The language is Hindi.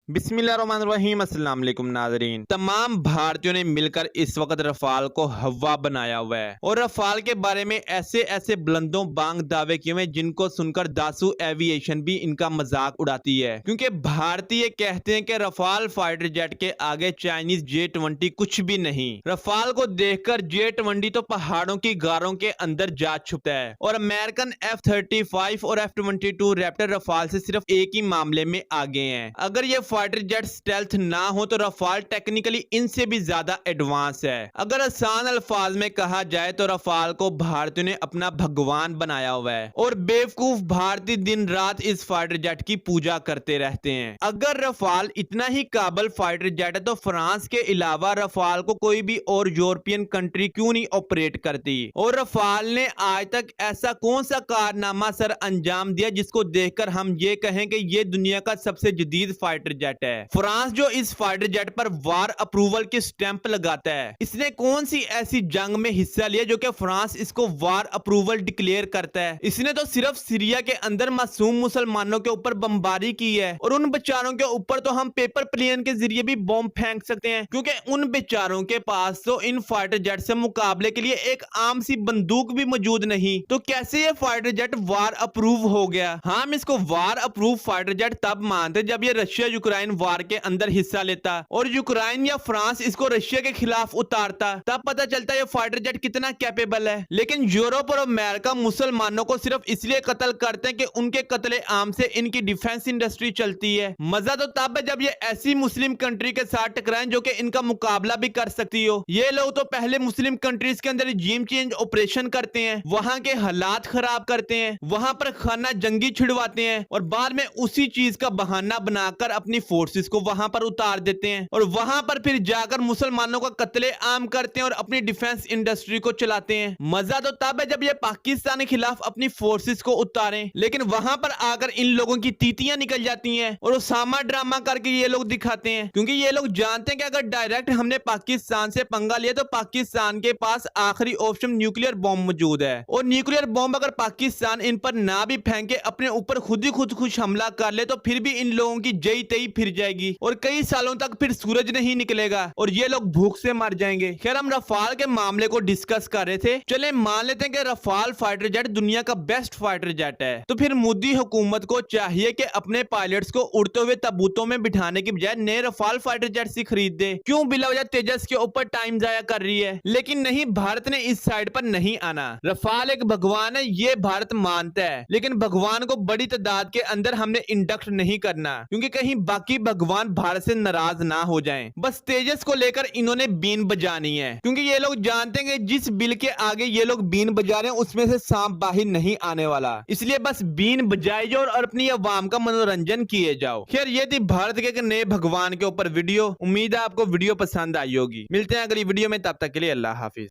बिस्मिल्लाहिर्रहमानिर्रहीम। अस्सलाम वालेकुम नाज़रीन। तमाम भारतीयों ने मिलकर इस वक्त रफाल को हवा बनाया हुआ है और रफाल के बारे में ऐसे ऐसे बुलंदों बांग दावे किए हुए जिनको सुनकर दासू एविएशन भी इनका मजाक उड़ाती है, क्योंकि भारतीय कहते हैं कि रफाल फाइटर जेट के आगे चाइनीज J-20 कुछ भी नहीं। रफाल को देखकर J-20 तो पहाड़ों की गारों के अंदर जा छुपता है और अमेरिकन F-35 और F-22 रैप्टर रफाल से सिर्फ एक ही मामले में आगे हैं। अगर ये फाइटर जेट स्टेल्थ ना हो तो रफाल टेक्निकली इनसे भी ज्यादा एडवांस है। अगर आसान अल्फाज में कहा जाए तो रफाल को भारतीयों ने अपना भगवान बनाया हुआ है और बेवकूफ भारतीय दिन रात इस फाइटर जेट की पूजा करते रहते हैं। अगर रफाल इतना ही काबल फाइटर जेट है तो फ्रांस के अलावा रफाल को कोई भी और यूरोपियन कंट्री क्यों नहीं ऑपरेट करती? और रफाल ने आज तक ऐसा कौन सा कारनामा सर अंजाम दिया जिसको देखकर हम ये कहें कि ये दुनिया का सबसे जदीद फाइटर जेट है? फ्रांस जो इस फाइटर जेट पर वार अप्रूवल की स्टैंप लगाता है, इसने कौन सी ऐसी जंग में हिस्सा लिया जो कि फ्रांस इसको वार अप्रूवल डिक्लेयर करता है? इसने तो सिर्फ सीरिया के अंदर मासूम मुसलमानों के ऊपर बमबारी की है और उन बेचारों के ऊपर तो हम पेपर प्लेन के जरिए भी बम फेंक सकते हैं, क्योंकि उन बेचारों के पास तो इन फाइटर जेट से मुकाबले के लिए एक आम सी बंदूक भी मौजूद नहीं। तो कैसे ये फाइटर जेट वार अप्रूव हो गया? हम इसको वार अप्रूव फाइटर जेट तब मानते जब ये रशिया यूक्रेन वार के अंदर हिस्सा लेता और यूक्रेन या फ्रांस इसको रशिया के खिलाफ उतारता, तब पता चलता ये फाइटर जेट कितना कैपेबल है। लेकिन यूरोप और अमेरिका मुसलमानों को सिर्फ इसलिए कत्ल करते हैं कि उनके कत्ले आम से इनकी डिफेंस इंडस्ट्री चलती है। मजा तो तब है जब ये ऐसी मुस्लिम कंट्री के साथ टकराएं जो कि इनका मुकाबला भी कर सकती हो। ये लोग तो पहले मुस्लिम कंट्रीज के अंदर रिजीम चेंज ऑपरेशन करते हैं, वहां के हालात खराब करते हैं, वहां पर खाना जंगी छिड़वाते हैं और बाद में उसी चीज का बहाना बनाकर अपनी फोर्सेस को वहां पर उतार देते हैं और वहां पर फिर जाकर मुसलमानों का कत्ले आम करते हैं और अपनी डिफेंस इंडस्ट्री को चलाते हैं। मजा तो तब है जब ये पाकिस्तान के खिलाफ अपनी फोर्सेस को उतारें, लेकिन वहां पर आकर इन लोगों की तीतियां निकल जाती हैं और उसामा ड्रामा करके ये लोग दिखाते हैं, क्योंकि ये लोग जानते हैं कि अगर डायरेक्ट हमने पाकिस्तान से पंगा लिया तो पाकिस्तान के पास आखिरी ऑप्शन न्यूक्लियर बॉम्ब मौजूद है और न्यूक्लियर बॉम्ब अगर पाकिस्तान इन पर ना भी फेंके अपने ऊपर खुद ही खुद हमला कर ले तो फिर भी इन लोगों की जई तई फिर जाएगी और कई सालों तक फिर सूरज नहीं निकलेगा और ये लोग भूख से मर जाएंगे। खैर, हम रफाल के मामले को डिस्कस कर रहे थे, चले मान लेते हैं कि रफाल फाइटर जेट दुनिया का बेस्ट फाइटर जेट है, तो फिर मोदी हुकूमत को चाहिए कि अपने पायलट्स को उड़ते हुए तबूतों में बिठाने की बजाय नए रफाल फाइटर जेट से खरीद दे। क्यों बिला वजह तेजस के ऊपर टाइम जाया कर रही है? लेकिन नहीं, भारत ने इस साइड पर नहीं आना। रफाल एक भगवान है, ये भारत मानता है, लेकिन भगवान को बड़ी तादाद के अंदर हमने इंडक्ट नहीं करना, क्योंकि कहीं बाकी भगवान भारत से नाराज ना हो जाएं। बस तेजस को लेकर इन्होंने बीन बजानी है, क्योंकि ये लोग जानते हैं कि जिस बिल के आगे ये लोग बीन बजा रहे हैं उसमें से सांप बाहर नहीं आने वाला, इसलिए बस बीन बजाए जाओ और अपनी अवाम का मनोरंजन किए जाओ। खैर, ये थी भारत के एक नए भगवान के ऊपर वीडियो। उम्मीद है आपको वीडियो पसंद आई होगी। मिलते हैं अगली वीडियो में, तब तक के लिए अल्लाह हाफिज।